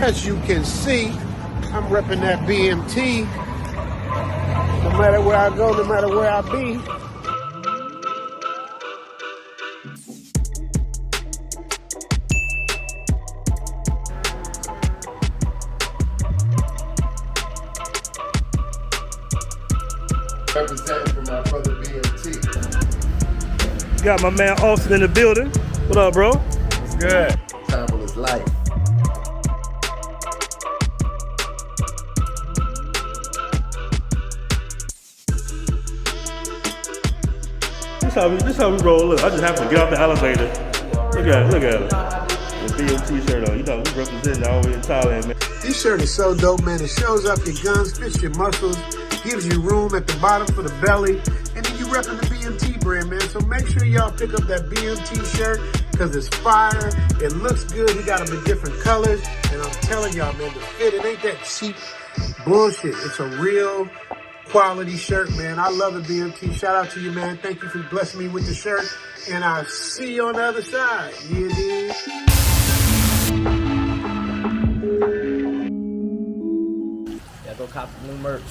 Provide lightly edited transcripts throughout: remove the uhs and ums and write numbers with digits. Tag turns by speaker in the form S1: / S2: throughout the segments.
S1: As you can see, I'm repping that BMT. No matter where I go, no matter where I be. Representing for my brother BMT.
S2: Got my man Austin in the building. What up, bro?
S3: What's good?
S1: Travel is life.
S2: This how we roll. Look, I just have to get off the elevator. Look at it. The BMT shirt on. You know, we representing all the way in Thailand, man.
S1: This shirt is so dope, man. It shows off your guns, fits your muscles, gives you room at the bottom for the belly, and then you repping the BMT brand, man. So make sure y'all pick up that BMT shirt because it's fire. It looks good. He got them in different colors, and I'm telling y'all, man, the fit, it ain't that cheap bullshit. It's a real quality shirt, man. I love it, BMT. Shout out to you, man. Thank you for blessing me with the shirt, and I'll see you on the other side. You dig?
S3: Go cop some new merch.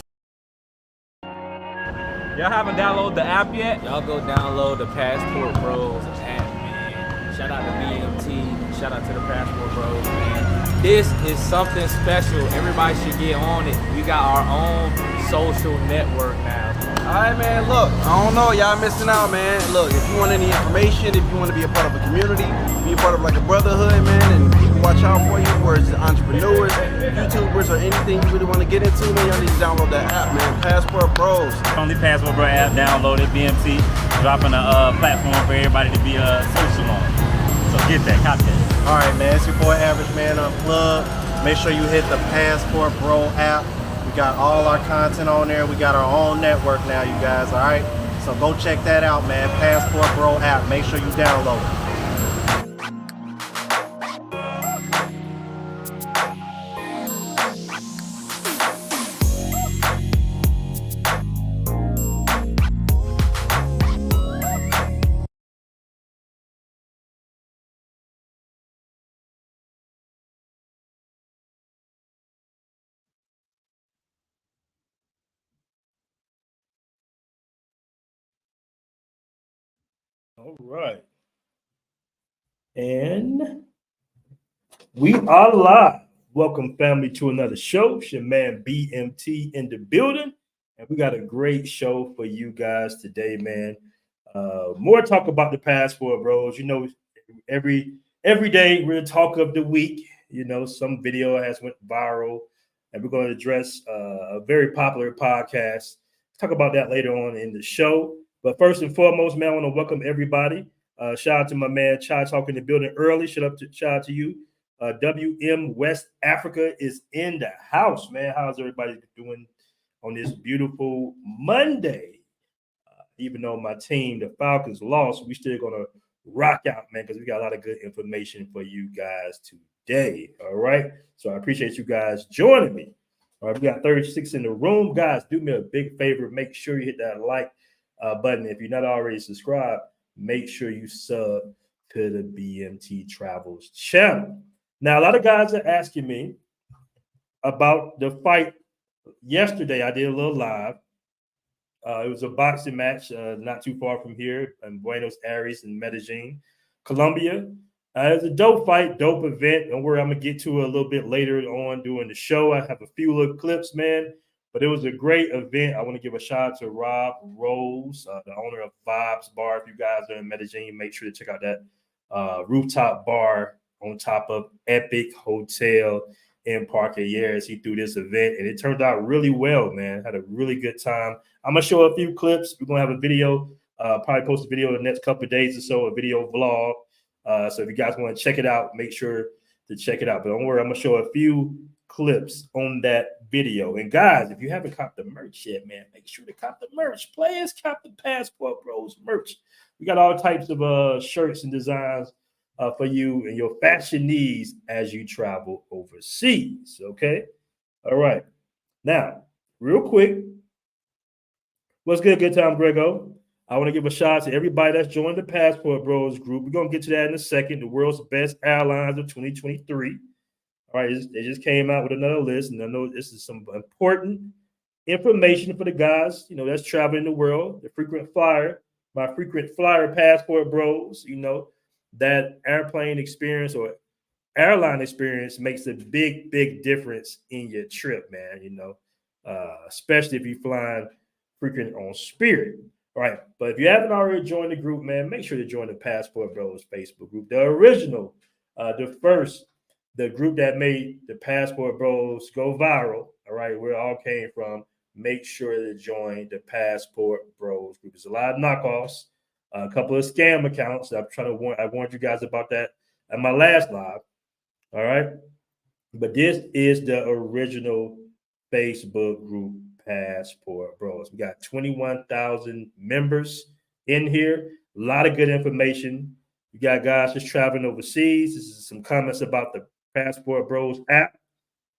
S3: Y'all haven't downloaded the app yet? Y'all go download the Passportbros app, man. Shout out to BMT. Shout out to the Passportbros, man. This is something special. Everybody should get on it. We got our own social network now.
S4: All right, man, look, I don't know, y'all missing out, man. Look, if you want any information, if you want to be a part of a community, be a part of like a brotherhood, man, and people watch out for you, whereas entrepreneurs, YouTubers, or anything you really want to get into, man, y'all need to download that app, man, Passportbros.
S5: Only Passportbros app, download it, BMT, dropping a platform for everybody to be social on. So get that, copy that.
S6: All right, man, it's your boy Average Man Unplugged. Make sure you hit the Passportbro app. We got all our content on there. We got our own network now, you guys, all right? So go check that out, man. Passportbro app. Make sure you download it.
S2: All right. And we are live. Welcome, family, to another show. It's your man BMT in the building. And we got a great show for you guys today, man. More talk about the Passportbros. You know, every day we're the talk of the week. You know, some video has went viral. And we're going to address a very popular podcast. Talk about that later on in the show. But first and foremost, man, I want to welcome everybody. Shout out to my man Chai talking in the building early. Shout out to you. WM West Africa is in the house, man. How's everybody doing on this beautiful Monday? Even though my team, the Falcons, lost, we still gonna rock out, man, because we got a lot of good information for you guys today. All right. So I appreciate you guys joining me. All right, we got 36 in the room. Guys, do me a big favor. Make sure you hit that like button. If you're not already subscribed, make sure you sub to the BMT Travels channel. Now, a lot of guys are asking me about the fight yesterday. I did a little live. It was a boxing match not too far from here in Buenos Aires in Medellin, Colombia. It was a dope fight, dope event. Don't worry, I'm going to get to it a little bit later on during the show. I have a few little clips, man. But it was a great event. I want to give a shout out to Rob Rose, the owner of Vibes Bar. If you guys are in Medellin, make sure to check out that rooftop bar on top of Epic Hotel in Parque Years. He threw this event, and it turned out really well, man. Had a really good time. I'm going to show a few clips. We're going to have a video, probably post a video in the next couple of days or so, a video vlog. So if you guys want to check it out, make sure to check it out. But don't worry, I'm going to show a few clips on that video. And guys, if you haven't copped the merch yet, man, make sure to cop the merch. Players, cop the Passportbros merch. We got all types of shirts and designs for you and your fashion needs as you travel overseas. Okay. All right. Now, real quick, what's good? Good time, Grego. I want to give a shout out to everybody that's joined the Passportbros group. We're going to get to that in a second. The world's best airlines of 2023. All right, they just came out with another list, and I know this is some important information for the guys, that's traveling the world, the frequent flyer, my frequent flyer passport bros, that airplane experience or airline experience makes a big, big difference in your trip, man, especially if you're flying frequent on Spirit. All right. But if you haven't already joined the group, man, make sure to join the Passport Bros Facebook group, the original, the group that made the Passport Bros go viral. All right. Where it all came from. Make sure to join the Passport Bros group. There's a lot of knockoffs, a couple of scam accounts. I warned you guys about that at my last live. All right. But this is the original Facebook group, Passport Bros. We got 21,000 members in here. A lot of good information. You got guys just traveling overseas. This is some comments about the Passport Bros app.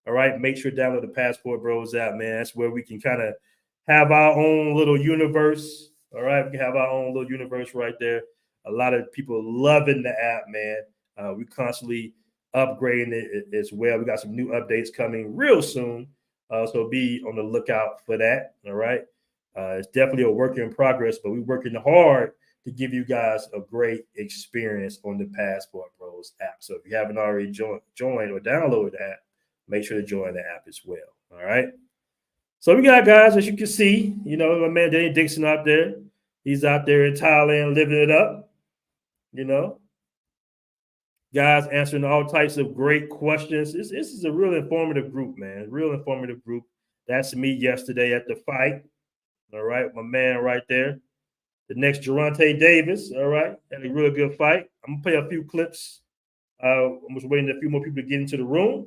S2: All right. Make sure to download the Passport Bros app, man. That's where we can kind of have our own little universe. All right. We can have our own little universe right there. A lot of people loving the app, man. We constantly upgrading it as well. We got some new updates coming real soon. So be on the lookout for that. All right. It's definitely a work in progress, but we're working hard to give you guys a great experience on the Passport Bros app. So if you haven't already joined or downloaded the app, make sure to join the app as well. All right. So we got guys, as you can see, my man Danny Dixon out there. He's out there in Thailand living it up, Guys answering all types of great questions. This is a real informative group, man. Real informative group. That's me yesterday at the fight. All right. My man right there. The next Geronte Davis. All right. Had a real good fight. I'm going to play a few clips. I'm just waiting a few more people to get into the room.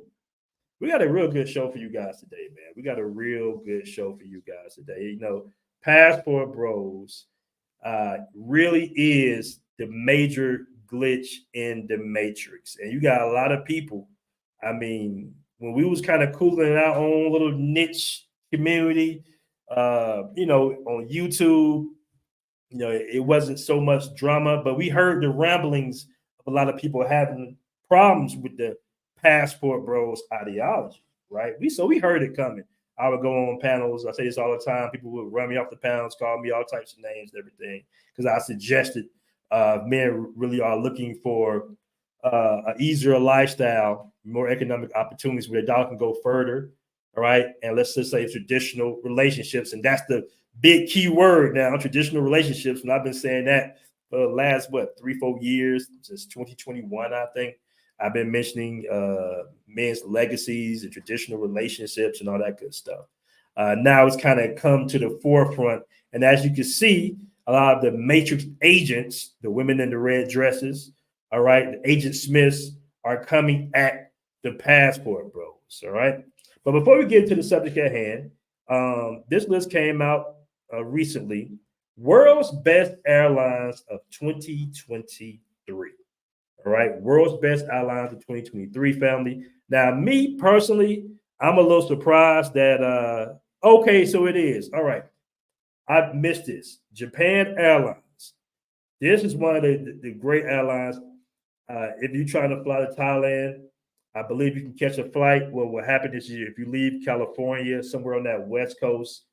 S2: We got a real good show for you guys today, man. We got a real good show for you guys today. Passport Bros really is the major glitch in the matrix. And you got a lot of people. I mean, when we was kind of cooling in our own little niche community, on YouTube, it wasn't so much drama, but we heard the ramblings of a lot of people having problems with the Passport Bros ideology, right? We heard it coming. I would go on panels. I say this all the time. People would run me off the panels, call me all types of names and everything, because I suggested men really are looking for an easier lifestyle, more economic opportunities where their dollar can go further, all right? And let's just say traditional relationships. And that's the big key word now, traditional relationships. And I've been saying that for the last, 3-4 years, since 2021, I think. I've been mentioning men's legacies and traditional relationships and all that good stuff. Now it's kind of come to the forefront. And as you can see, a lot of the Matrix agents, the women in the red dresses, all right, the Agent Smiths are coming at the Passport Bros, all right? But before we get into the subject at hand, this list came out recently, World's Best Airlines of 2023. All right, World's Best Airlines of 2023, family. Now, me personally, I'm a little surprised that, okay, so it is. All right, I missed this. Japan Airlines. This is one of the great airlines. If you're trying to fly to Thailand, I believe you can catch a flight. Well, what happened is if you leave California, somewhere on that West Coast,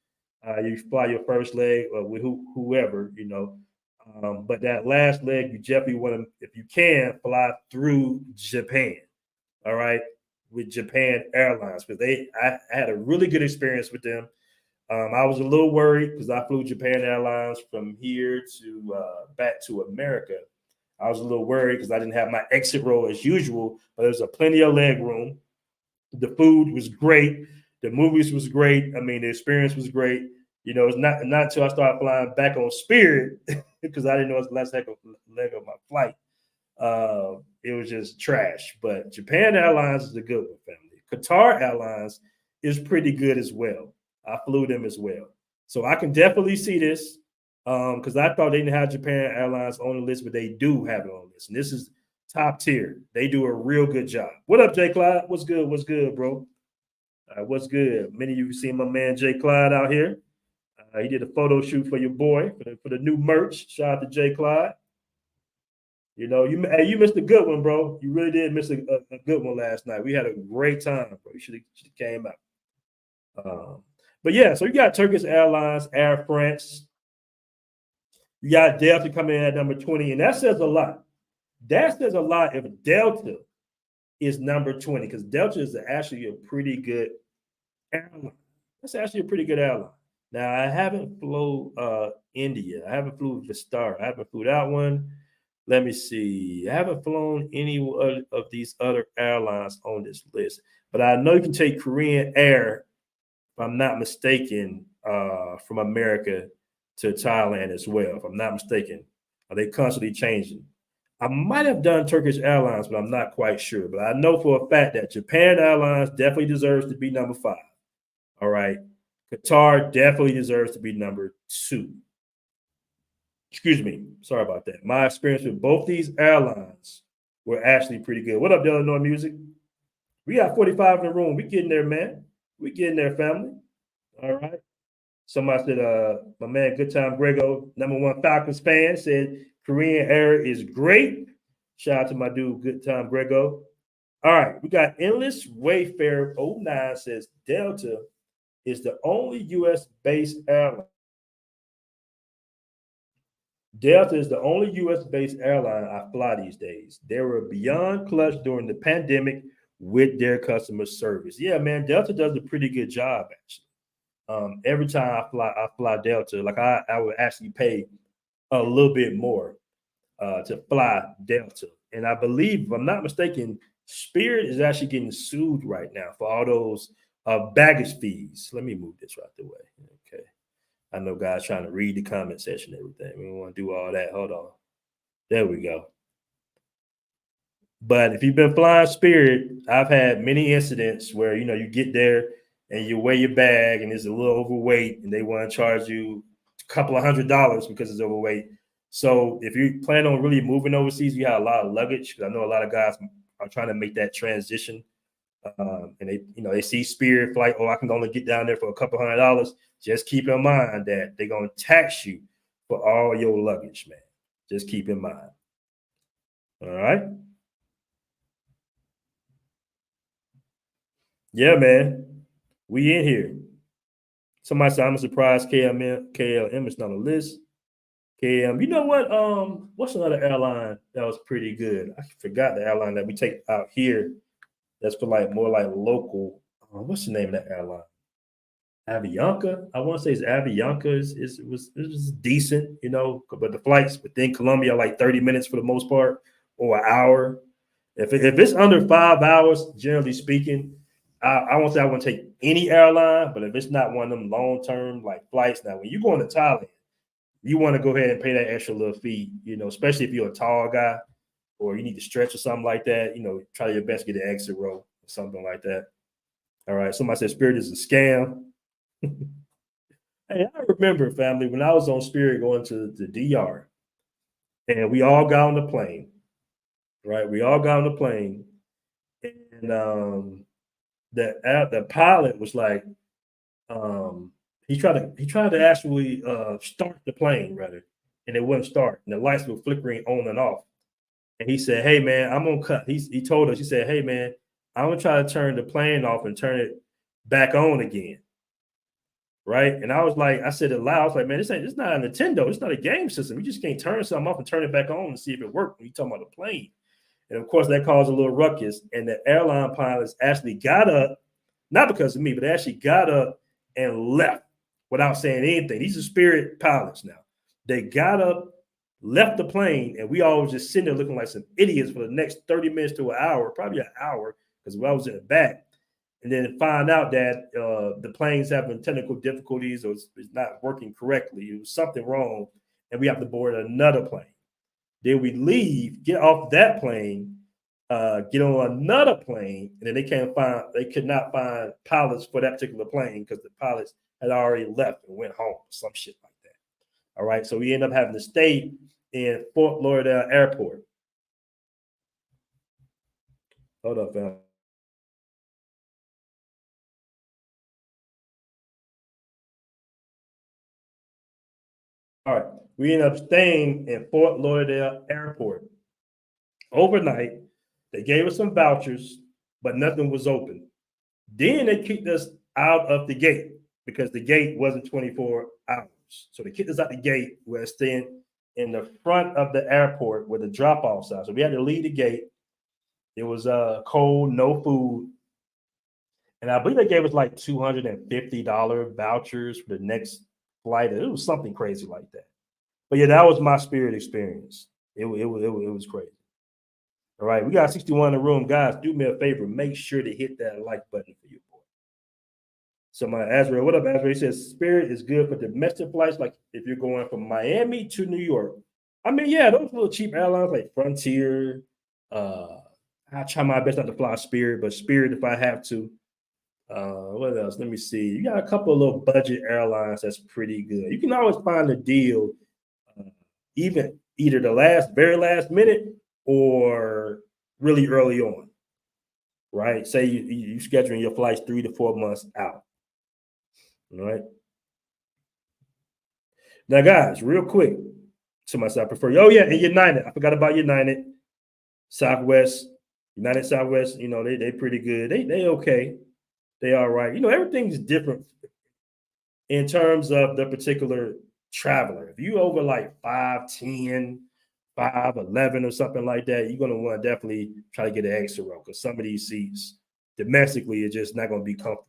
S2: you fly your first leg with whoever, but that last leg, you definitely want to, if you can, fly through Japan, all right, with Japan Airlines, because I had a really good experience with them. I was a little worried because I flew Japan Airlines from here to back to America. I was a little worried because I didn't have my exit row as usual, but there was plenty of leg room. The food was great. The movies was great. I mean, the experience was great. It's not until I started flying back on Spirit because I didn't know it was the last leg of my flight. It was just trash. But Japan Airlines is a good one, family. Qatar Airlines is pretty good as well. I flew them as well. So I can definitely see this because I thought they didn't have Japan Airlines on the list, but they do have it on the list. And this is top tier. They do a real good job. What up, Jay Clyde? What's good? What's good, bro? What's good? Many of you have seen my man Jay Clyde out here. He did a photo shoot for your boy for the new merch. Shout out to Jay Clyde. You know, you missed a good one, bro. You really did miss a good one last night. We had a great time, bro. You should have came out. But yeah, so you got Turkish Airlines, Air France. You got Delta coming in at number 20, and that says a lot. That says a lot if Delta is number 20, because Delta is actually a pretty good airline. That's actually a pretty good airline. Now, I haven't flew India. I haven't flew Vistara. I haven't flew that one. Let me see. I haven't flown any of these other airlines on this list, but I know you can take Korean Air, if I'm not mistaken, from America to Thailand as well. If I'm not mistaken, are they constantly changing? I might have done Turkish Airlines, but I'm not quite sure. But I know for a fact that Japan Airlines definitely deserves to be number 5. All right. Qatar definitely deserves to be number 2. Excuse me. Sorry about that. My experience with both these airlines were actually pretty good. What up, Illinois Music? We got 45 in the room. We getting there, man. We getting there, family. All right. Somebody said, my man, Good Time Grego, #1 Falcons fan, said Korean Air is great. Shout out to my dude, Good Time Grego. All right, we got Endless Wayfarer 09 says Delta is the only U.S.-based airline. Delta is the only U.S.-based airline I fly these days. They were beyond clutch during the pandemic with their customer service. Yeah, man, Delta does a pretty good job, actually. Every time I fly Delta, like I would actually pay a little bit more to fly Delta. And I believe, if I'm not mistaken, Spirit is actually getting sued right now for all those baggage fees. Let me move this right the way. Okay. I know guys trying to read the comment section and everything. We don't want to do all that. Hold on. There we go. But if you've been flying Spirit, I've had many incidents where, you get there and you weigh your bag and it's a little overweight and they want to charge you a couple of $100s because it's overweight. So if you plan on really moving overseas, you have a lot of luggage. Because I know a lot of guys are trying to make that transition. And they see Spirit flight, I can only get down there for a couple $100s. Just keep in mind that they're going to tax you for all your luggage, man. Just keep in mind. All right. Yeah, man. We in here. Somebody said, I'm surprised KLM is not on the list. KLM, you know what? What's another airline that was pretty good? I forgot the airline that we take out here. That's for more like local. What's the name of that airline? Avianca. I want to say it's Avianca. It was decent, but the flights within Colombia are like 30 minutes for the most part, or an hour. If it's under 5 hours, generally speaking, I won't say I want to take any airline, but if it's not one of them long-term flights, now when you go into Thailand, you want to go ahead and pay that extra little fee, especially if you're a tall guy or you need to stretch or something like that, try your best to get an exit row or something like that. All right. Somebody said Spirit is a scam. Hey, I remember, family, when I was on Spirit going to the DR and we all got on the plane, right? We all got on the plane and the pilot was like, he tried to actually start the plane rather, and it wouldn't start, and the lights were flickering on and off. And he said, "Hey man, I'm gonna cut." He told us, he said, "Hey man, I'm gonna try to turn the plane off and turn it back on again." Right? And I said it loud. I was like, "Man, it's not a Nintendo. It's not a game system. You just can't turn something off and turn it back on and see if it worked." When you talking about the plane, and of course that caused a little ruckus. And the airline pilots actually got up, not because of me, but they actually got up and left without saying anything. These are Spirit pilots now. They got up, left the plane, and we all was just sitting there looking like some idiots for the next 30 minutes to an hour, probably an hour, because I was in the back. And then find out that the plane's having technical difficulties or it's not working correctly. It was something wrong, and we have to board another plane. Then we leave, get off that plane, get on another plane, and then they could not find pilots for that particular plane because the pilots had already left and went home, some shit like that. All right, so we end up having to stay in Fort Lauderdale Airport. Hold up, fam. All right, we end up staying in Fort Lauderdale Airport. overnight. They gave us some vouchers, but nothing was open. Then they kicked us out of the gate because the gate wasn't 24 hours. So they kicked us out the gate. We're staying in the front of the airport where the drop-off side. So we had to leave the gate. It was cold, no food. And I believe they gave us like $250 vouchers for the next flight. It was something crazy like that. But yeah, that was my Spirit experience. It was crazy. All right, we got 61 in the room. Guys, do me a favor. Make sure to hit that like button for you, boy. So my Azrael, what up, Azrael? He says Spirit is good for domestic flights, like if you're going from Miami to New York. I mean, yeah, those little cheap airlines like Frontier. I try my best not to fly Spirit, but Spirit if I have to. What else? Let me see. You got a couple of little budget airlines that's pretty good. You can always find a deal, even either the very last minute or really early on. Right? Say you scheduling your flights 3 to 4 months out. All right. Now, guys, real quick. Somebody I prefer. Oh yeah, and United. I forgot about United, Southwest, United Southwest. You know they pretty good. They okay. They all right. You know, everything's different in terms of the particular traveler. If you over like 5'10", 5'11", or something like that, you're gonna want to definitely try to get an extra row because some of these seats domestically are just not gonna be comfortable.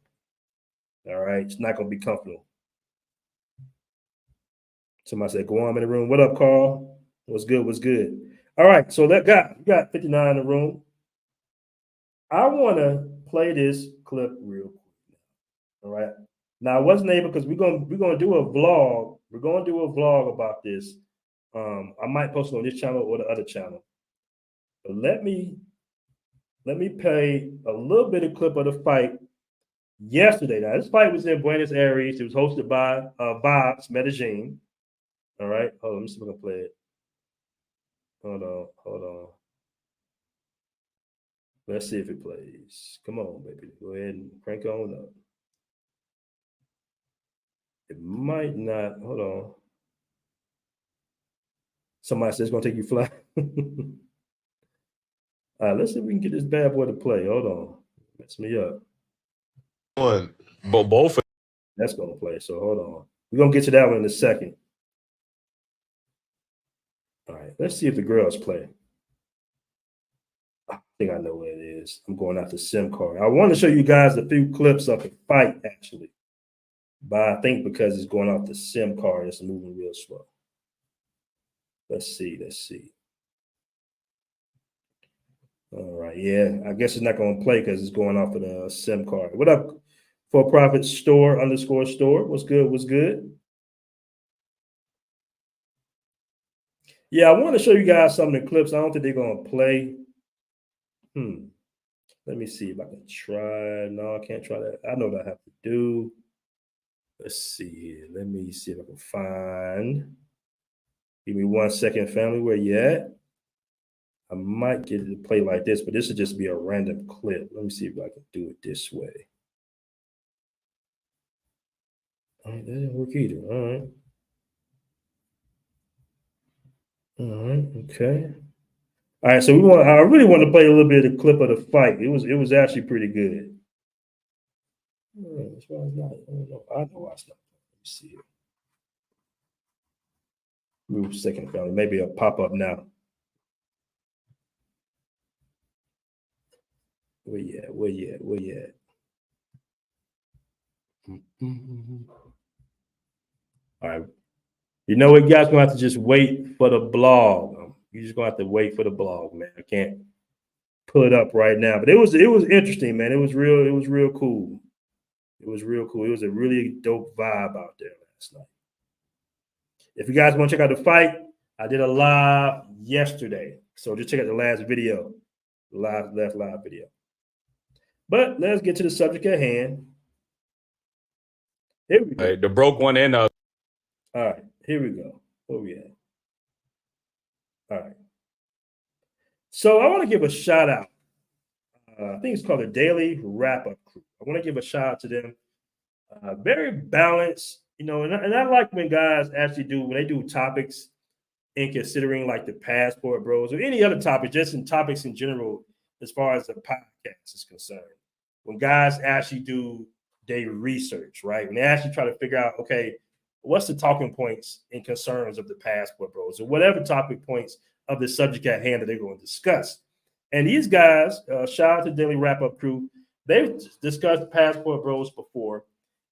S2: All right, it's not gonna be comfortable. Somebody said, "Go on in the room." What up, Carl? What's good? What's good? All right, so we got 59 in the room. I want to play this clip real quick. All right. Now I wasn't able because we're gonna do a vlog. We're gonna do a vlog about this. I might post it on this channel or the other channel. But let me play a little bit of clip of the fight yesterday. Now this fight was in Buenos Aires. It was hosted by Bob's Medellin. All right. Hold on, let me see if I can play it. Hold on. Let's see if it plays. Come on, baby. Go ahead and crank on up. It might not. Hold on. Somebody says it's going to take you fly. All right, let's see if we can get this bad boy to play. Hold on. Mess me up.
S7: But both.
S2: That's going to play. So hold on. We're going to get to that one in a second. All right. Let's see if the girls play. I think I know what it is. I'm going out the SIM card. I want to show you guys a few clips of the fight, actually. But I think because it's going off the SIM card, it's moving real slow. Let's see. All right, yeah. I guess it's not going to play because it's going off of the SIM card. What up, For Profit Store _store? What's good? Yeah, I want to show you guys some of the clips. I don't think they're going to play. Let me see if I can try. No, I can't try that. I know what I have to do. Let's see here. Let me see if I can find. Give me 1 second, family. Where you at? I might get it to play like this, but this would just be a random clip. Let me see if I can do it this way. All right, that didn't work either. All right, okay. All right, so I really want to play a little bit of the clip of the fight. It was actually pretty good. That's why it's not. I don't know. I know why it's not. Let me see it. Move second, family. Maybe it'll pop up now. Where you at? All right. You know what, guys? Gonna have to just wait for the blog. You're just gonna have to wait for the blog, man. I can't pull it up right now, but it was interesting, man. It was real cool. It was real cool. It was a really dope vibe out there last night. If you guys want to check out the fight, I did a live yesterday, so just check out the last video, last live video. But let's get to the subject at hand. Here we go.
S7: Hey, the broke one in.
S2: All right, here we go. Where we at? All right. So I want to give a shout out. I think it's called the Daily Wrap-Up Crew. I want to give a shout out to them. Very balanced, you know, and I like when guys actually when they do topics in considering like the Passport Bros or any other topic, just in topics in general, as far as the podcast is concerned. When guys actually do their research, right? When they actually try to figure out, okay, what's the talking points and concerns of the Passport Bros or whatever topic points of the subject at hand that they're going to discuss. And these guys, shout out to Daily Wrap Up Crew, they've discussed Passport Bros before.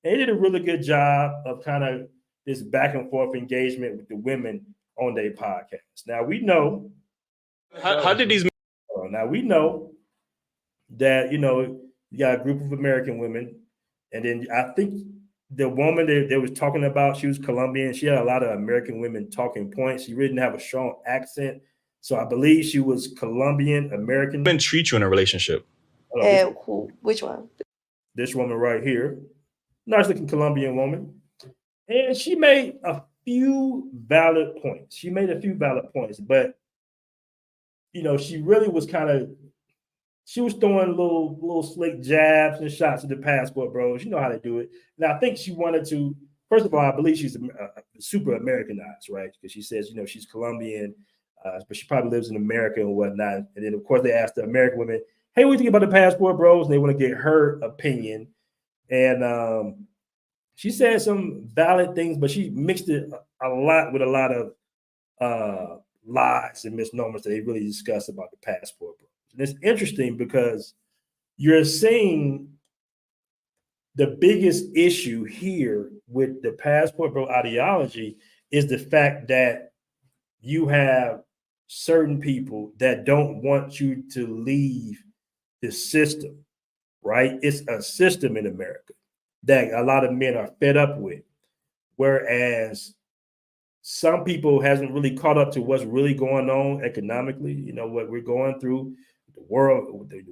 S2: And they did a really good job of kind of this back and forth engagement with the women on their podcast. Now we know.
S7: How did these?
S2: Now we know that you got a group of American women, and then I think the woman that they was talking about, she was Colombian. She had a lot of American women talking points. She really didn't have a strong accent, so I believe she was Colombian American.
S7: Men treat you in a relationship.
S8: Which one?
S2: This woman right here, nice looking Colombian woman, and she made a few valid points. But she really was she was throwing little slick jabs and shots at the Passport Bros. You know how they do it. And I think she wanted to, first of all, I believe she's super Americanized, right? Because she says, she's Colombian, but she probably lives in America and whatnot. And then, of course, they asked the American women, hey, what do you think about the Passport Bros? And they want to get her opinion. And she said some valid things, but she mixed it a lot with a lot of lies and misnomers that they really discussed about the Passport Bros. And it's interesting because you're seeing the biggest issue here with the Passport Bro ideology is the fact that you have certain people that don't want you to leave the system, right? It's a system in America that a lot of men are fed up with, whereas some people hasn't really caught up to what's really going on economically, what we're going through. The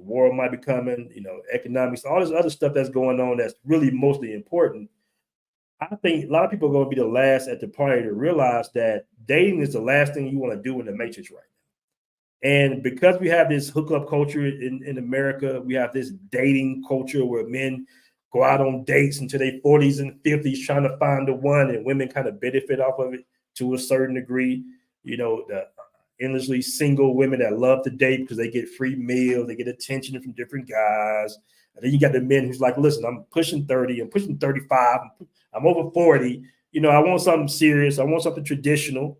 S2: world might be coming, economics, all this other stuff that's going on that's really mostly important. I think a lot of people are going to be the last at the party to realize that dating is the last thing you want to do in the matrix right now. And because we have this hookup culture in America, we have this dating culture where men go out on dates into their 40s and 50s trying to find the one, and women kind of benefit off of it to a certain degree. The endlessly single women that love to date because they get free meals, they get attention from different guys. And then you got the men who's like, listen, I'm pushing 30, I'm pushing 35, I'm over 40. I want something serious. I want something traditional.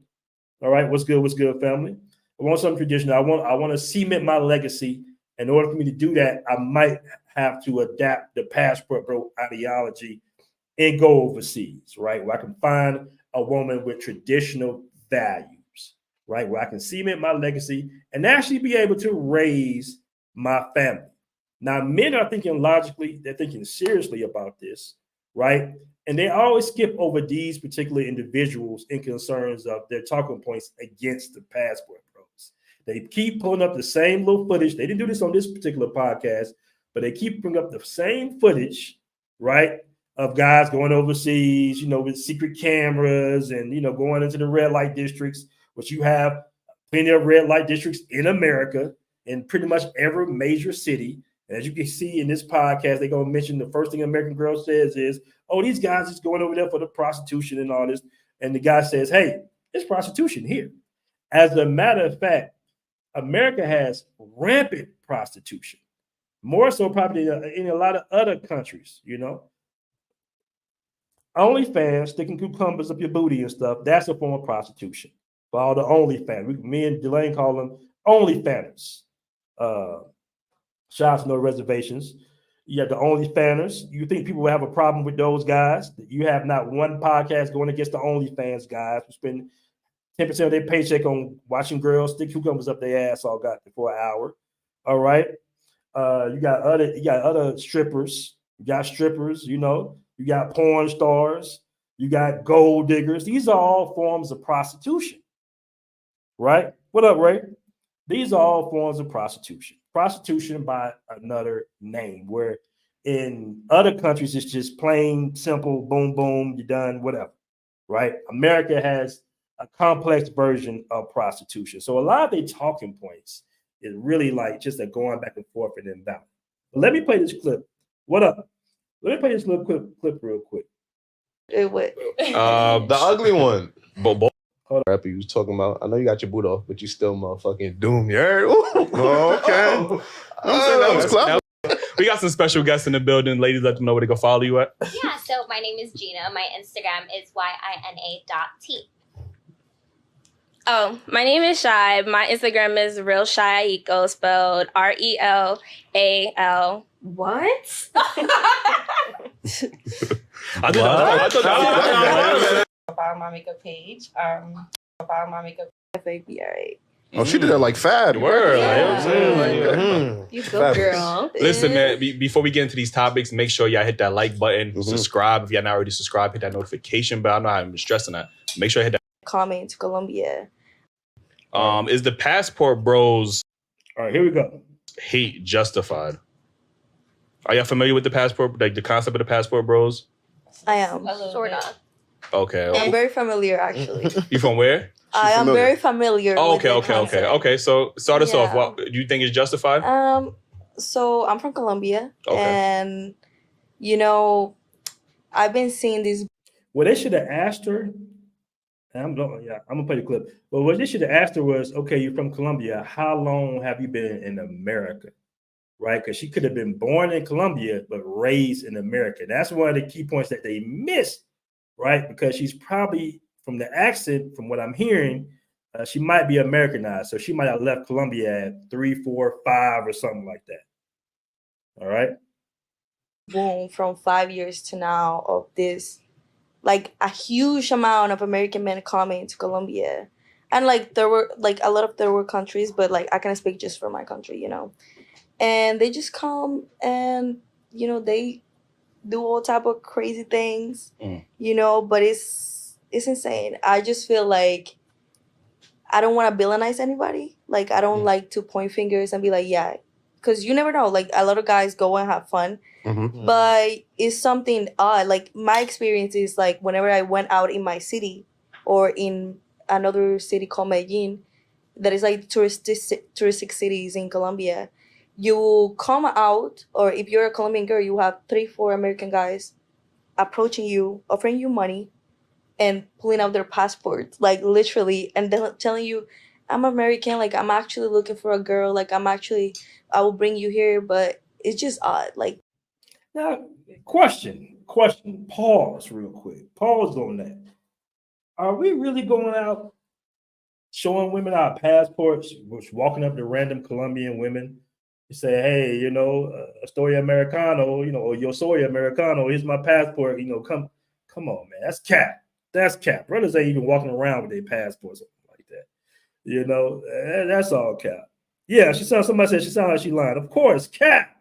S2: All right, what's good, family? I want something traditional. I want to cement my legacy. In order for me to do that, I might have to adapt the Passport Bro ideology and go overseas, right? Where I can find a woman with traditional values, right? Where I can cement my legacy and actually be able to raise my family. Now, men are thinking logically, they're thinking seriously about this, right? And they always skip over these particular individuals in concerns of their talking points against the Passport Bros. They keep pulling up the same little footage. They didn't do this on this particular podcast, but they keep bringing up the same footage, right? Of guys going overseas, with secret cameras and, going into the red light districts, which you have plenty of red light districts in America, in pretty much every major city. And as you can see in this podcast, they're going to mention the first thing American Girl says is, oh, these guys is going over there for the prostitution and all this. And the guy says, hey, there's prostitution here. As a matter of fact, America has rampant prostitution, more so probably in a lot of other countries, OnlyFans, sticking cucumbers up your booty and stuff, that's a form of prostitution. For all the OnlyFans. Me and Delane call them OnlyFanners. Shout out to No Reservations. You have the OnlyFanners. You think people will have a problem with those guys? You have not one podcast going against the OnlyFans guys who spend 10% of their paycheck on watching girls stick cucumbers up their ass all got for an hour. All right. You got other strippers. You got strippers, you got porn stars, you got gold diggers. These are all forms of prostitution. Right? What up, Ray? These are all forms of prostitution. Prostitution by another name, where in other countries it's just plain, simple, boom, boom, you're done, whatever. Right? America has a complex version of prostitution. So a lot of their talking points is really like just a going back and forth and inbound. But let me play this clip. What up? Let me play this little clip real quick.
S8: What?
S7: The ugly one.
S9: rapper you was talking about. I know you got your boot off, but you still motherfucking doom. You heard?
S6: Oh, okay.
S9: That was clever.
S7: We got some special guests in the building. Ladies, let them know where to go follow you at.
S10: Yeah, so my name is Gina. My Instagram is YINA.T.
S8: Oh, my name is Shy. My Instagram is Real Shy Aiko, spelled RELAL. What?
S7: I thought
S8: Follow my makeup page. Follow my makeup FABRA.
S9: Oh, she did that like fad.
S7: Word.
S8: Yeah. You go, girl.
S7: Listen, man, before we get into these topics, make sure y'all hit that like button, subscribe. If y'all not already subscribed, hit that notification bell. I know I've been stressing that. Make sure you hit that.
S8: Coming to Colombia.
S7: Is the Passport Bros
S2: All right, here we go.
S7: hate justified? Are y'all familiar with the Passport, like the concept of the Passport Bros?
S8: I am.
S10: Sort of.
S7: Okay.
S8: I'm very familiar, actually.
S7: You from where?
S8: I am very familiar.
S7: Oh,
S8: with the concept.
S7: Okay. So start us off.
S8: Yeah.
S7: What do you think is justified?
S8: So I'm from Colombia,
S7: Okay.
S8: and you know, I've been seeing these.
S2: Well, they should have asked her. And I'm gonna play the clip. But what they should have asked her was, okay, you're from Colombia. How long have you been in America? Right? Because she could have been born in Colombia but raised in America. That's one of the key points that they missed, right? Because she's probably, from the accent, from what I'm hearing, she might be Americanized. So she might have left Colombia at 3, 4, 5 or something like that. All right.
S8: Boom, from 5 years to now of this, like a huge amount of American men coming to Colombia. And like there were like a lot of there were countries, but like I can speak just for my country, you know. And they just come and, you know, they do all type of crazy things, you know, but it's insane. I just feel like I don't want to villainize anybody. Like I don't like to point fingers and be like, yeah, because you never know. Like a lot of guys go and have fun, but it's something odd. Like my experience is like whenever I went out in my city or in another city called Medellin, that is like touristic cities in Colombia. You come out, or if you're a Colombian girl, you have 3, 4 American guys approaching you, offering you money, and pulling out their passports, like literally, and then telling you, I'm American, like I'm actually looking for a girl, like I will bring you here, but it's just odd. Like,
S2: now, question, pause real quick. Pause on that. Are we really going out showing women our passports, walking up to random Colombian women? You say, hey, you know, Estoy Americano, you know, or yo soy Americano, here's my passport, you know, come on, man. That's cap. That's cap. Brothers ain't even walking around with their passports like that. You know, that's all cap. Yeah, somebody said she sounded like she lying. Of course, cap.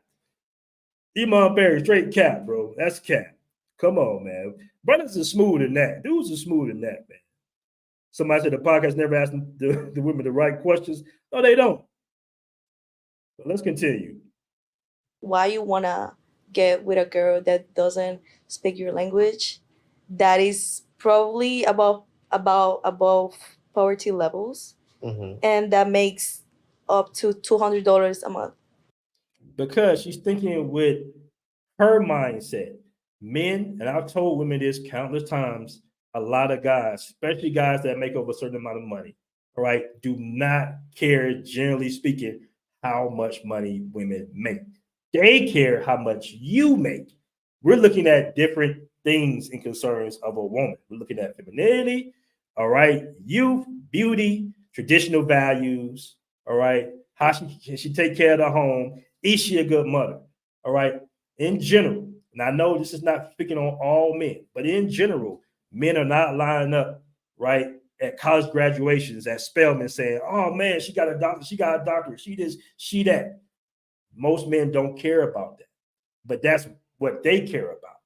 S2: Iman Perry, straight cap, bro. That's cap. Come on, man. Brothers are smooth than that. Dudes are smooth than that, man. Somebody said the podcast never asked the women the right questions. No, they don't. But let's continue.
S8: why you wanna get with a girl that doesn't speak your language? That is probably above poverty levels, and that makes up to $200 a month.
S2: Because she's thinking with her mindset. Men, and I've told women this countless times, a lot of guys, especially guys that make over a certain amount of money, all right, do not care, generally speaking, how much money women make. They care how much you make. We're looking at different things and concerns of a woman. We're looking at femininity, all right, youth, beauty, traditional values, all right, how she take care of the home, is she a good mother, all right, in general. And I know this is not speaking on all men, but in general, men are not lining up, right, at college graduations at Spelman saying, oh man, she got a doctorate, she this, she that. Most men don't care about that, but that's what they care about.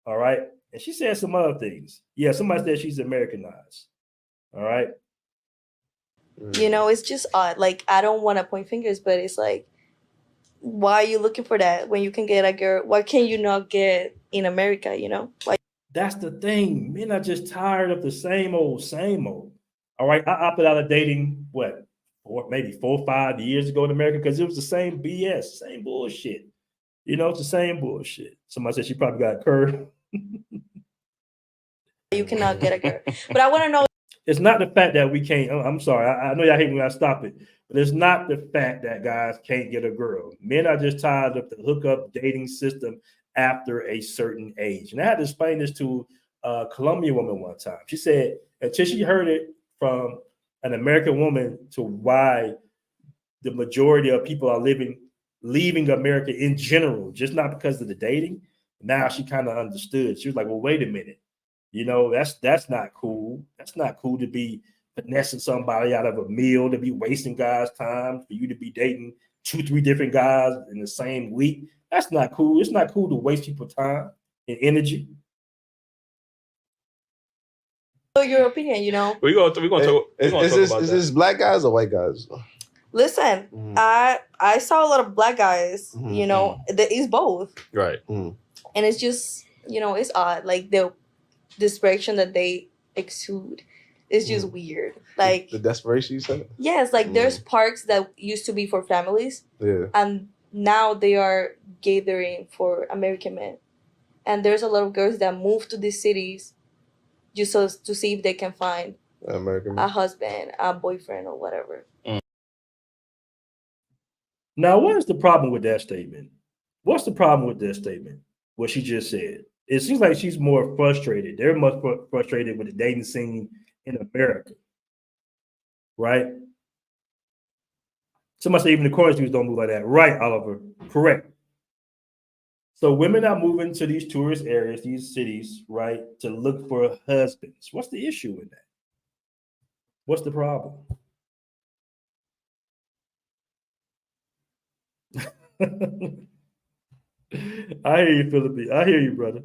S2: All right. And she said some other things. Yeah, somebody said she's Americanized. All right.
S8: You know, it's just odd. Like, I don't want to point fingers, but it's like, why are you looking for that when you can get a girl? Why can you not get in America, you know? Like,
S2: that's the thing. Men are just tired of the same old. All right. I opted out of dating, maybe 4 or 5 years ago in America because it was the same BS, same bullshit. You know, it's the same bullshit. Somebody said she probably got a curve.
S8: You cannot get a girl. But I want to know.
S2: it's not the fact that we can't. I'm sorry. I know y'all hate when I stop it, but it's not the fact that guys can't get a girl. Men are just tired of the hookup dating system after a certain age. And I had to explain this to a Colombian woman one time. She said until she heard it from an American woman to why the majority of people are leaving America in general, just not because of the dating. Now she kind of understood. She was like, well, wait a minute. You know, that's not cool. That's not cool to be finessing somebody out of a meal, to be wasting guys' time, for you to be dating 2-3 different guys in the same week. That's not cool. It's not cool to waste people's time and energy.
S8: So your opinion, you know.
S7: We're gonna talk about
S9: Is
S7: that.
S9: this black guys or white guys?
S8: Listen, I saw a lot of black guys, you know, it's both.
S7: Right.
S8: And it's just, you know, it's odd. Like the desperation that they exude is just weird. Like
S9: the desperation you said?
S8: Yes, like there's parks that used to be for families.
S9: Yeah.
S8: And now they are gathering for American men. And there's a lot of girls that move to these cities just so to see if they can find a husband, a boyfriend, or whatever.
S2: Now, what is the problem with that statement? What's the problem with that statement? What she just said. It seems like she's more frustrated. They're much frustrated with the dating scene in America, right? Somebody say even the corner streets don't move like that. Right, Oliver. Correct. So women are moving to these tourist areas, these cities, right, to look for husbands. What's the issue with that? What's the problem? I hear you, Philippe. I hear you, brother.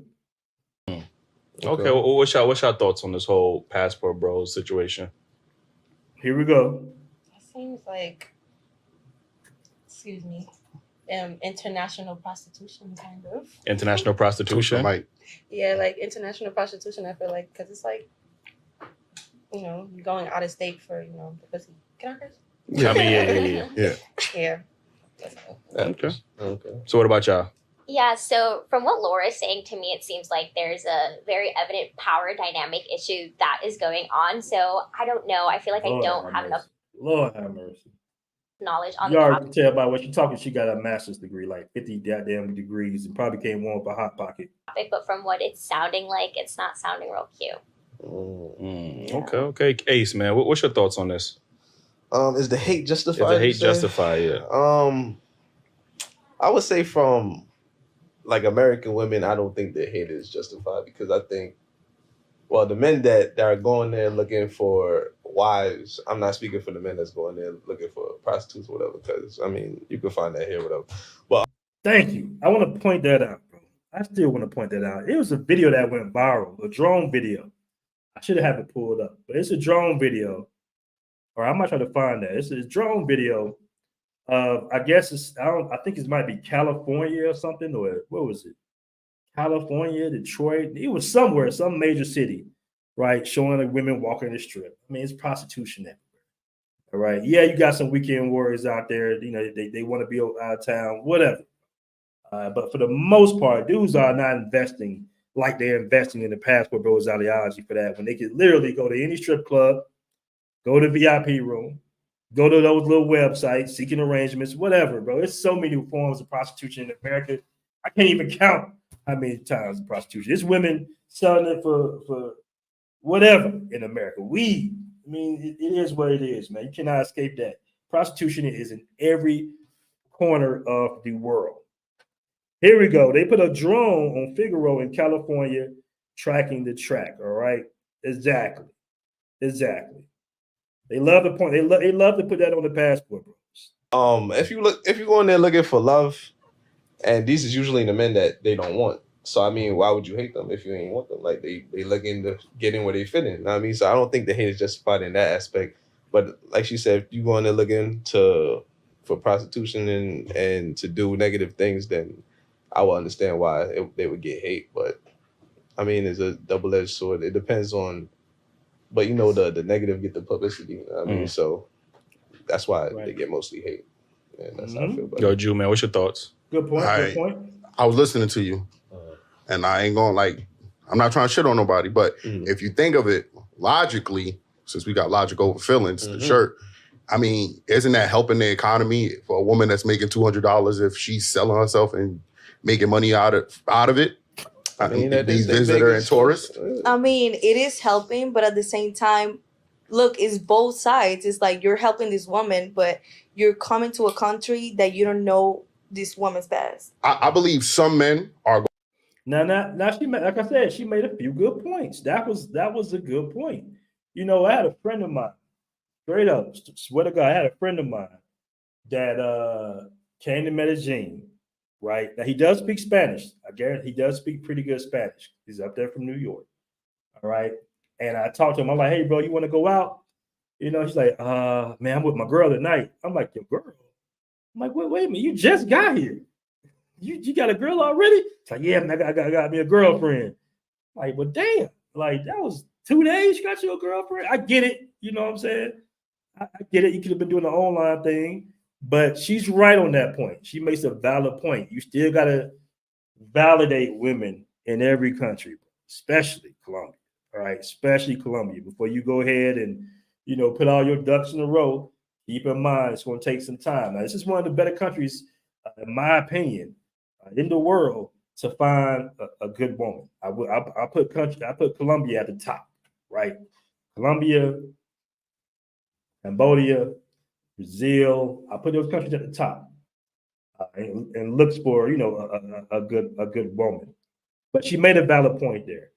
S7: Okay, well, what's your thoughts on this whole Passport Bros situation?
S2: Here we go.
S11: It seems like, excuse me, international prostitution, kind of.
S7: International prostitution?
S11: Yeah, like international prostitution, I feel like, because it's like, you know, going out of state for, you know, the pussy. Can I curse?
S7: Yeah. I mean, yeah.
S11: Yeah.
S7: Okay. So what about y'all?
S10: Yeah, so from what Laura is saying to me, it seems like there's a very evident power dynamic issue that is going on. So I don't know. I feel like I don't have enough
S2: Lord have mercy.
S10: knowledge on
S2: You
S10: the
S2: already
S10: topic.
S2: can tell by what she's talking. She got a master's degree, like 50 goddamn degrees, and probably came one with a hot pocket.
S10: But from what it's sounding like, it's not sounding real cute.
S7: Okay. Ace, man, what's your thoughts on this?
S9: Is the hate justified?
S7: Is the hate justified? Yeah.
S9: I would say from like American women, I don't think the hate is justified because I think, well, the men that are going there looking for wives, I'm not speaking for the men that's going there looking for prostitutes or whatever, because I mean, you can find that here, whatever. But
S2: thank you. I want to point that out, bro. I still want to point that out. It was a video that went viral, a drone video. I should have it pulled up, but it's a drone video. Or I might try to find that. It's a drone video. I guess I think it might be California or something, or what was it? California, Detroit. It was somewhere, some major city, right? Showing the women walking the strip. I mean, it's prostitution everywhere. All right. Yeah, you got some weekend warriors out there, you know, they want to be out of town, whatever. But for the most part, dudes are not investing like they're investing in the Passport Bros ideology for that, when they could literally go to any strip club, go to VIP room, go to those little websites, seeking arrangements, whatever, bro. There's so many forms of prostitution in America. I can't even count how many times the prostitution. It's women selling it for whatever in America. Weed. I mean, it is what it is, man. You cannot escape that. Prostitution is in every corner of the world. Here we go. They put a drone on Figaro in California tracking the track, all right? Exactly. They love the point. They love to put that on the Passport Bros.
S9: if you go in there looking for love, and these is usually the men that they don't want. So I mean, why would you hate them if you ain't want them? Like they looking to get in where they fit in. You know what I mean? So I don't think the hate is justified in that aspect. But like she said, if you go in there looking for prostitution and to do negative things, then I will understand why they would get hate. But I mean, it's a double-edged sword. It depends on, but you know, the negative get the publicity. You know what I mean? So that's why they get mostly hate. And that's how I feel about it.
S7: Yo, Jew, man, what's your thoughts?
S2: Good point. Good point.
S12: I was listening to you, and I ain't going I'm not trying to shit on nobody, but if you think of it logically, since we got logic over feelings, the shirt. I mean, isn't that helping the economy for a woman that's making $200 if she's selling herself and making money out of it? I mean, these visitor and tourists.
S8: I mean, it is helping, but at the same time, look, it's both sides. It's like you're helping this woman, but you're coming to a country that you don't know this woman's past.
S12: I believe some men are.
S2: Now she made, like I said, she made a few good points. That was a good point. You know, I had a friend of mine, straight up, swear to God, I had a friend of mine that came to Medellin, right? Now he does speak Spanish. I guarantee he does speak pretty good Spanish. He's up there from New York. All right. And I talked to him. I'm like, hey, bro, you want to go out? You know, he's like, man, I'm with my girl tonight. I'm like, your girl? I'm like, wait a minute, you just got here. You got a girl already? It's like, yeah, man, I got me a girlfriend. Like, well, damn. Like, that was 2 days you got your girlfriend? I get it. You know what I'm saying? I get it. You could have been doing the online thing. But she's right on that point. She makes a valid point. You still got to validate women in every country, especially Colombia. All right, especially Colombia. Before you go ahead and, you know, put all your ducks in a row, keep in mind it's going to take some time. Now, this is one of the better countries, in my opinion, in the world to find a good woman. I put Colombia at the top, right? Colombia, Cambodia, Brazil. I put those countries at the top, and looks for, you know, a good woman. But she made a valid point there.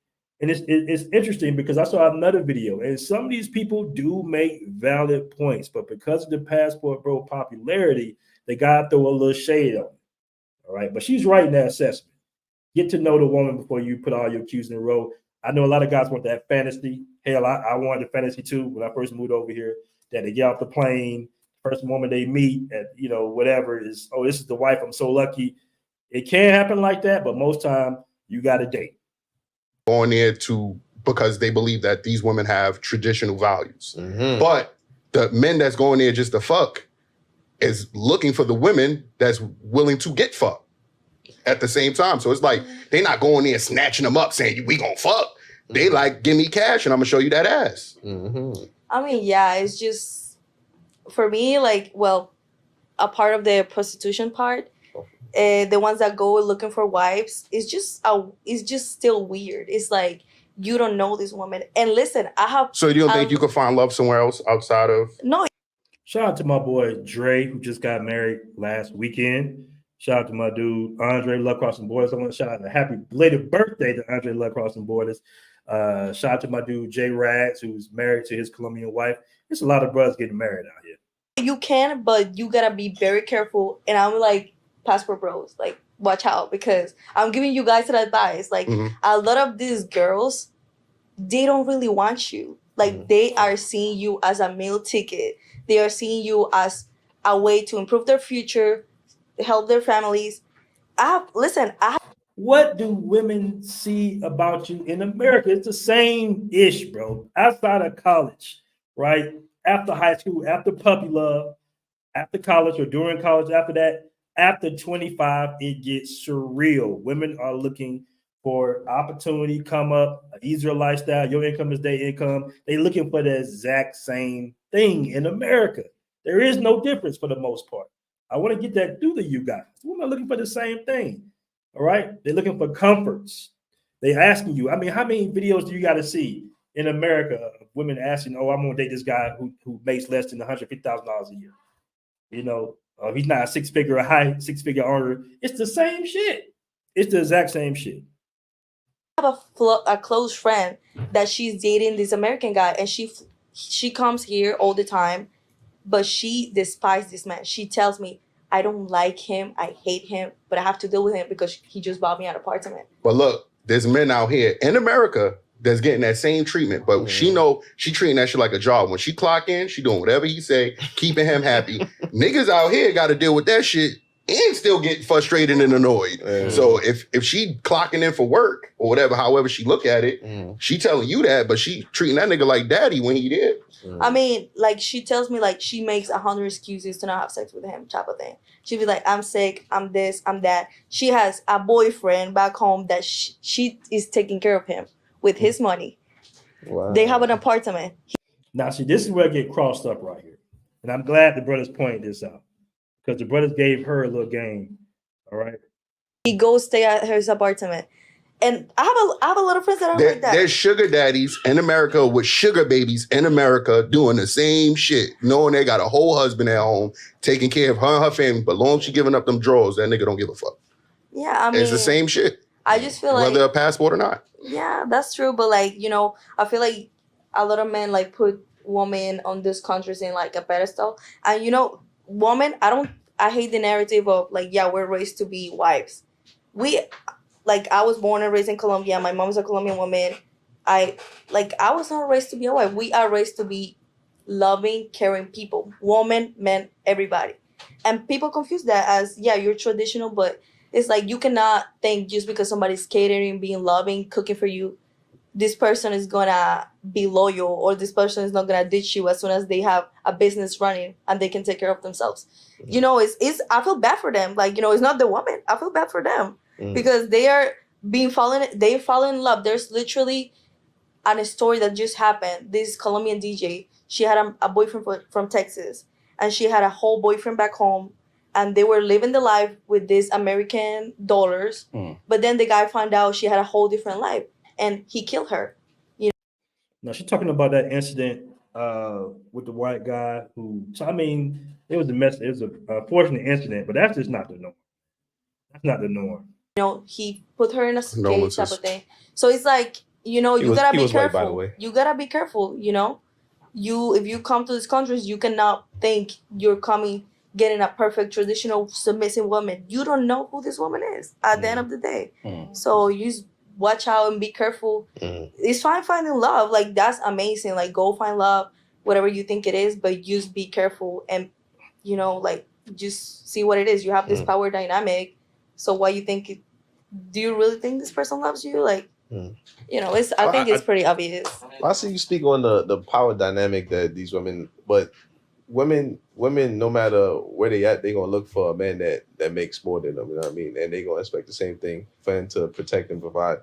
S2: And it's interesting because I saw another video, and some of these people do make valid points, but because of the Passport Bro popularity, they gotta throw a little shade on it. All right, but she's right in that assessment. Get to know the woman before you put all your cues in a row. I know a lot of guys want that fantasy. Hell, I wanted the fantasy too when I first moved over here. That they get off the plane, first woman they meet at, you know, whatever is, oh, this is the wife. I'm so lucky. It can happen like that, but most time you got to date.
S12: Going there because they believe that these women have traditional values. But the men that's going there just to fuck is looking for the women that's willing to get fucked at the same time. So it's like they're not going there snatching them up saying, we gonna fuck. They like, give me cash and I'm gonna show you that ass.
S8: I mean, yeah, it's just, for me, like, well, a part of the prostitution part, the ones that go looking for wives, it's just still weird. It's like, you don't know this woman. And listen,
S12: So you don't think you could find love somewhere else outside of?
S8: No.
S2: Shout out to my boy Dre, who just got married last weekend. Shout out to my dude Andre Love Crossing Borders. I want to shout out a happy belated birthday to Andre Love Crossing Borders. Shout out to my dude Jay Rags, who's married to his Colombian wife. There's a lot of brothers getting married out here.
S8: You can, but you gotta be very careful. And I'm like, Passport Bros, like, watch out, because I'm giving you guys an advice. Like, a lot of these girls, they don't really want you. Like, they are seeing you as a meal ticket. They are seeing you as a way to improve their future, help their families.
S2: What do women see about you in America? It's the same ish, bro. Outside of college, right? After high school, after puppy love, after college or during college, after that, after 25, it gets surreal. Women are looking for opportunity, come up, an easier lifestyle. Your income is their income. They're looking for the exact same thing in America. There is no difference for the most part. I want to get that through to you guys. Women are looking for the same thing. All right. They're looking for comforts. They're asking you. I mean, how many videos do you got to see in America of women asking, oh, I'm going to date this guy who makes less than $150,000 a year? You know, he's not a six-figure earner. It's the same shit. It's the exact same shit.
S8: I have a close friend that she's dating this American guy, and she comes here all the time, but she despises this man. She tells me, I don't like him, I hate him, but I have to deal with him because he just bought me an apartment.
S12: But look, there's men out here in America that's getting that same treatment, but she treating that shit like a job. When she clock in, she doing whatever he say, keeping him happy. Niggas out here got to deal with that shit and still get frustrated and annoyed. So if she clocking in for work or whatever, however she look at it, she telling you that, but she treating that nigga like daddy when he did.
S8: I mean, like, she tells me, like, she makes 100 excuses to not have sex with him, type of thing. She'll be like, I'm sick, I'm this, I'm that. She has a boyfriend back home that she is taking care of him with his money. Wow. They have an apartment.
S2: Now, see, this is where I get crossed up right here. And I'm glad the brothers pointed this out because the brothers gave her a little game. All right.
S8: He goes stay at his apartment. And I have a lot of friends that are like that.
S12: There's sugar daddies in America with sugar babies in America doing the same shit, knowing they got a whole husband at home, taking care of her and her family, but long as she giving up them drawers, that nigga don't give a fuck.
S8: Yeah, I mean,
S12: it's the same shit.
S8: I just feel like
S12: whether a passport or not.
S8: Yeah, that's true. But like, you know, I feel like a lot of men like put women on this countries in like a pedestal. And you know, women, I hate the narrative of like, yeah, we're raised to be wives. I was born and raised in Colombia. My mom's a Colombian woman. I was not raised to be a wife. We are raised to be loving, caring people. Women, men, everybody. And people confuse that as, yeah, you're traditional, but it's like you cannot think just because somebody's catering, being loving, cooking for you, this person is gonna be loyal or this person is not gonna ditch you as soon as they have a business running and they can take care of themselves. Mm-hmm. You know, it's I feel bad for them. Like, you know, it's not the woman. I feel bad for them because they are they fall in love. There's literally a story that just happened. This Colombian DJ, she had a boyfriend from Texas and she had a whole boyfriend back home. And they were living the life with these American dollars. But then the guy found out she had a whole different life and he killed her. You know?
S2: Now she's talking about that incident with the white guy who, so I mean, it was an unfortunate incident, but that's just not the norm. That's not the norm.
S8: You know, he put her in a cage type of thing. So it's like, you know, you gotta be careful. White, by the way. You gotta be careful, you know. If you come to these countries, you cannot think you're getting a perfect traditional submissive woman. You don't know who this woman is at the end of the day. So you just watch out and be careful. It's fine finding love. Like, that's amazing. Like, go find love, whatever you think it is, but just be careful and, you know, like, just see what it is. You have this power dynamic. So why you think do you really think this person loves you? Like, you know, I think it's pretty obvious.
S9: I see you speak on the power dynamic that these women, but women, no matter where they at, they gonna look for a man that makes more than them. You know what I mean? And they gonna expect the same thing for him to protect and provide.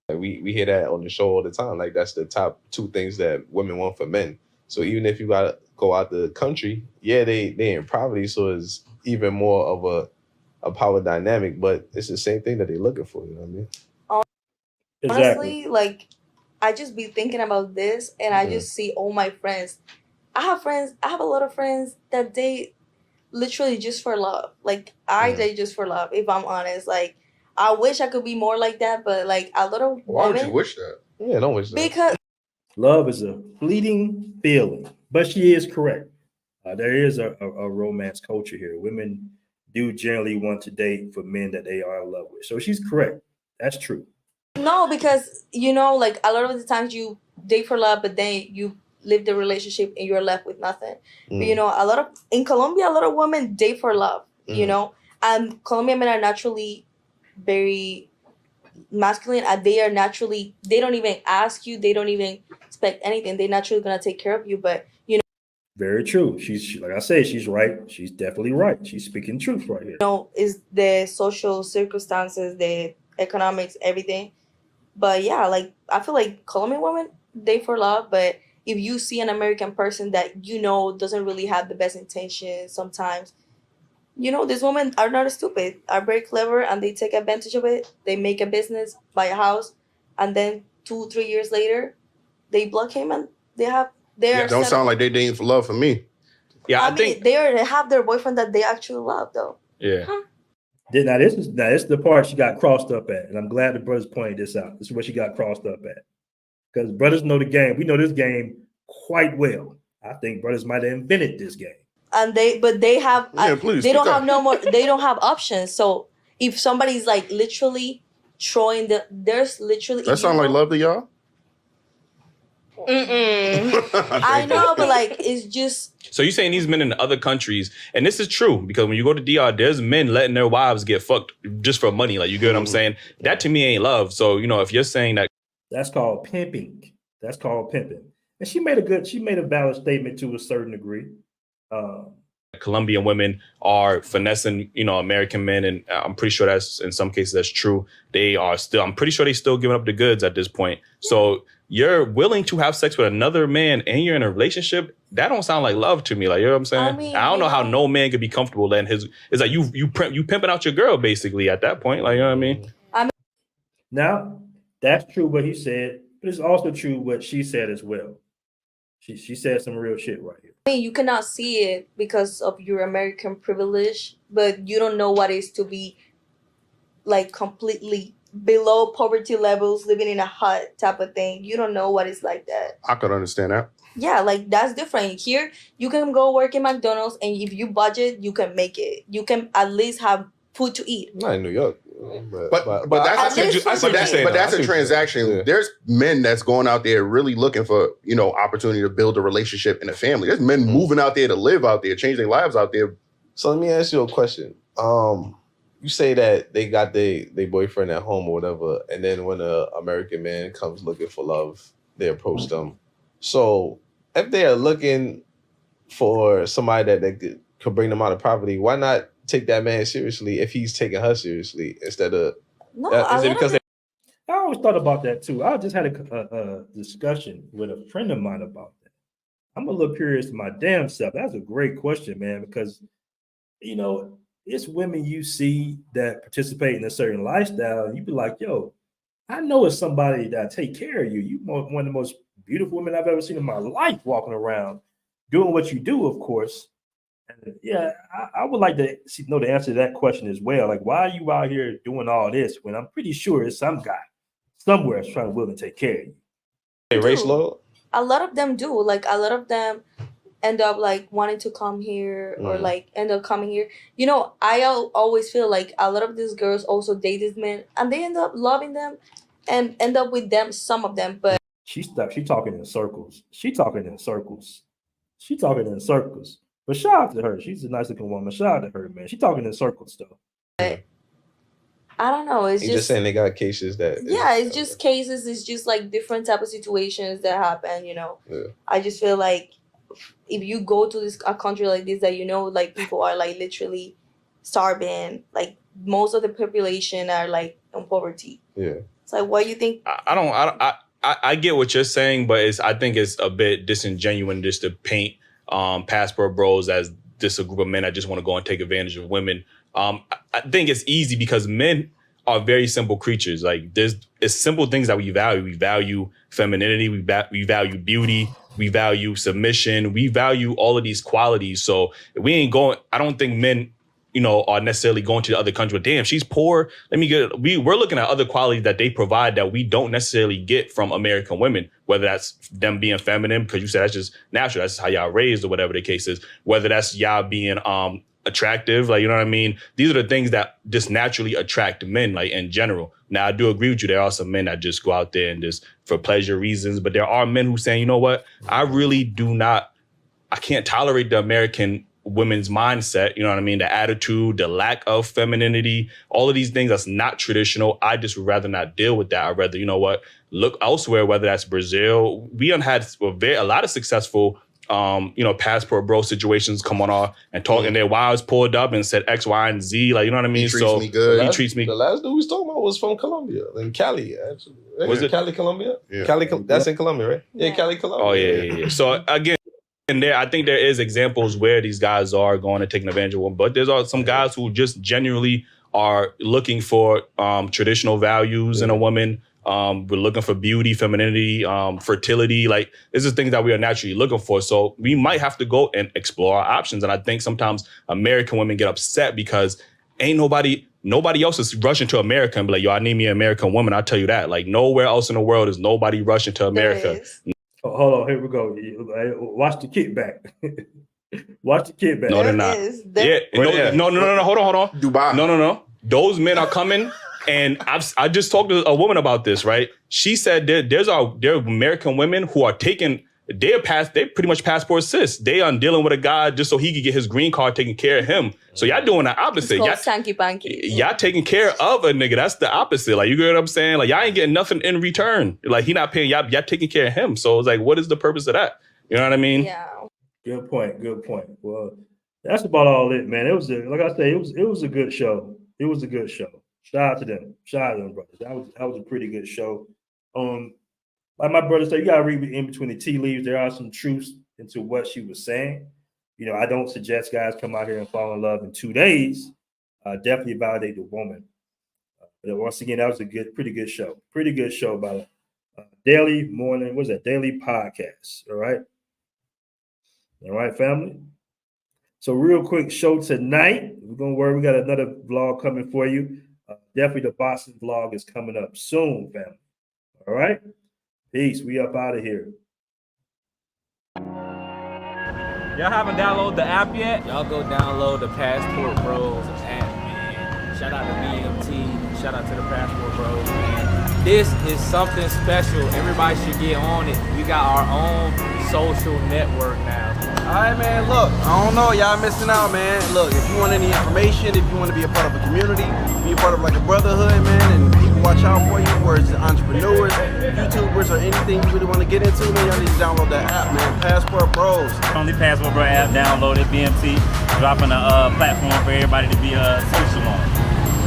S9: Like we hear that on the show all the time. Like, that's the top two things that women want for men. So even if you gotta go out the country, yeah, they in poverty, so it's even more of a power dynamic. But it's the same thing that they're looking for. You know what I mean?
S8: Honestly, like, I just be thinking about this, and I just see all my friends. I have a lot of friends that date literally just for love. Like, I date just for love, if I'm honest. Like, I wish I could be more like that, but like a little
S12: Why would you wish that?
S9: Yeah, don't wish that.
S8: Because
S2: love is a fleeting feeling. But she is correct. There is a romance culture here. Women do generally want to date for men that they are in love with. So she's correct. That's true.
S8: No, because, you know, like, a lot of the times you date for love, but then you live the relationship and you're left with nothing. But, you know, in Colombia, a lot of women date for love, you know, and Colombian men are naturally very masculine, and they don't even ask you, they don't even expect anything. They're naturally going to take care of you, but, you know.
S2: Very true. She's, like I said, she's right. She's definitely right. She's speaking truth right here.
S8: You know, is the social circumstances, the economics, everything. But yeah, like, I feel like Colombian women date for love, but if you see an American person that, you know, doesn't really have the best intentions sometimes, you know, these women are not stupid, are very clever, and they take advantage of it. They make a business, buy a house, and then 2-3 years later, they block him, and
S12: don't sound like they dating for love for me.
S7: Yeah,
S8: I mean, they have their boyfriend that they actually love, though.
S7: Yeah.
S2: Now this is the part she got crossed up at, and I'm glad the brothers pointed this out. This is what she got crossed up at, because brothers know the game. We know this game quite well. I think brothers might have invented this game.
S8: And they have they don't have no more. They don't have options. So if somebody's like literally throwing there's literally.
S12: That sound like love to y'all.
S8: I know, but like, it's just.
S7: So you're saying these men in other countries, and this is true, because when you go to DR, there's men letting their wives get fucked just for money. Like, you get what I'm saying? That to me ain't love. So, you know, if you're saying that.
S2: That's called pimping. That's called pimping. And she made a valid statement to a certain degree.
S7: Colombian women are finessing, American men, and I'm pretty sure that's in some cases that's true. I'm pretty sure they still giving up the goods at this point. So you're willing to have sex with another man and you're in a relationship. That don't sound like love to me. Like, you know what I'm saying? I don't know how no man could be comfortable letting it's like you pimping out your girl basically at that point. Like, you know what I mean?
S2: Now, that's true what he said, but it's also true what she said as well. She said some real shit right here.
S8: I mean, you cannot see it because of your American privilege, but you don't know what it is to be like completely below poverty levels, living in a hut type of thing. You don't know what it's like that.
S12: I could understand that.
S8: Yeah, like that's different. Here, you can go work in McDonald's, and if you budget, you can make it. You can at least have food to eat.
S9: Not in New York.
S12: But that's a transaction. Yeah. There's men that's going out there really looking for, opportunity to build a relationship and a family. There's men moving out there to live out there, change their lives out there.
S9: So let me ask you a question. You say that they got their boyfriend at home or whatever, and then when an American man comes looking for love, they approach them. So if they are looking for somebody that could bring them out of poverty, why not take that man seriously if he's taking her seriously instead of?
S8: No,
S2: is it because I always thought about that too. I just had a discussion with a friend of mine about that. I'm a little curious to my damn self. That's a great question, man, because it's women you see that participate in a certain lifestyle, and you be like, yo, I know it's somebody that take care of you. You one of the most beautiful women I've ever seen in my life, walking around doing what you do, of course. And yeah, I would like to know the answer to that question as well. Like, why are you out here doing all this when I'm pretty sure it's some guy somewhere is trying to willing to take care of you?
S9: Hey, race low?
S8: A lot of them do. Like, a lot of them end up like wanting to come here or like end up coming here. I always feel like a lot of these girls also date these men and they end up loving them and end up with them, some of them. But
S2: she talking in circles. She talking in circles. But shout out to her. She's a nice looking woman. Shout out to her, man. She talking in circles though.
S8: But I don't know. It's
S9: just saying they got cases that.
S8: Yeah, it's just cases. It's just like different type of situations that happen. Yeah. I just feel like if you go to a country like this, that like people are like literally starving. Like most of the population are like in poverty. Yeah. It's like, what do you think?
S7: I get what you're saying, but I think it's a bit disingenuous just to paint Passport Bros as just a group of men that just want to go and take advantage of women. I think it's easy because men are very simple creatures. Like it's simple things that we value. We value femininity. We value beauty. We value submission. We value all of these qualities. So we ain't going. I don't think men, are necessarily going to the other country. But damn, she's poor. We're looking at other qualities that they provide that we don't necessarily get from American women. Whether that's them being feminine, because you said that's just natural. That's how y'all raised or whatever the case is. Whether that's y'all being attractive, like, you know what I mean? These are the things that just naturally attract men, like in general. Now, I do agree with you. There are some men that just go out there and just for pleasure reasons, but there are men who saying, you know what? I can't tolerate the American women's mindset, you know what I mean? The attitude, the lack of femininity, all of these things that's not traditional. I just would rather not deal with that. I'd rather, look elsewhere, whether that's Brazil. We done had a lot of successful Passport Bro situations come on and talk, and their wives pulled up and said X, Y, and Z. Like, you know what I mean?
S12: He treats me good.
S7: He treats me.
S9: The last dude we was talking about was from Colombia, in Cali, actually.
S7: Was it
S9: Cali, Colombia?
S12: Yeah.
S9: Cali, that's in Colombia, right? Yeah, Cali, Colombia.
S7: Oh, yeah. So again, I think there is examples where these guys are going and taking advantage of women, but there's also some guys who just genuinely are looking for traditional values in a woman. We're looking for beauty, femininity, fertility. Like, this is things that we are naturally looking for. So we might have to go and explore our options. And I think sometimes American women get upset because ain't nobody else is rushing to America and be like, yo, I need me an American woman. I'll tell you that. Like, nowhere else in the world is nobody rushing to America.
S2: Oh, hold on, here we go. Watch the kickback. Watch the kickback.
S7: No, they're not. No. Hold on.
S12: Dubai.
S7: No. Those men are coming. And I just talked to a woman about this, right? She said there are American women who are they pretty much passport cis. They are dealing with a guy just so he could get his green card taken care of him. So y'all doing the opposite.
S8: Y'all sanky panky.
S7: Y'all taking care of a nigga. That's the opposite. Like, you get what I'm saying? Like, y'all ain't getting nothing in return. Like, he not paying y'all taking care of him. So it's like, what is the purpose of that? You know what I mean?
S8: Yeah.
S2: Good point. Well, That's about all it, man. It was like I say, it was a good show. It was a good show. Shout out to them. Shout out to them, brothers. That was a pretty good show. Like my brother said, you gotta read in between the tea leaves. There are some truths into what she was saying. You know, I don't suggest guys come out here and fall in love in 2 days. Definitely validate the woman. But once again, that was a pretty good show. Pretty good show by daily morning. What's that? Daily podcast. All right, family. So real quick show tonight. We're gonna worry. We got another vlog coming for you. Definitely the Boston vlog is coming up soon, family. All right. Peace. We up out of here.
S3: Y'all haven't downloaded the app yet? Y'all go download the Passportbros app, man. Shout out to BMT. Shout out to the Passportbros, man. This is something special. Everybody should get on it. We got our own social network now.
S4: All right, man, look, I don't know, y'all missing out, man. Look, if you want any information, if you want to be a part of a community, be a part of like a brotherhood, man, and people watch out for you, whether it's entrepreneurs, YouTubers, or anything you really want to get into, man, y'all need to download that app, man, Passport Bros.
S5: On the Passport Bro app, download it, BMT, dropping a platform for everybody to be social on.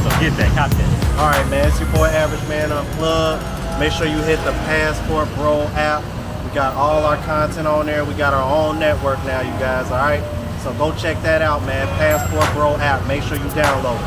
S5: So get that, copy that.
S6: All right, man, it's your boy Average Man Unplugged. Make sure you hit the Passport Bro app. We got all our content on there. We got our own network now, you guys, all right? So go check that out, man. Passport Bro app. Make sure you download it.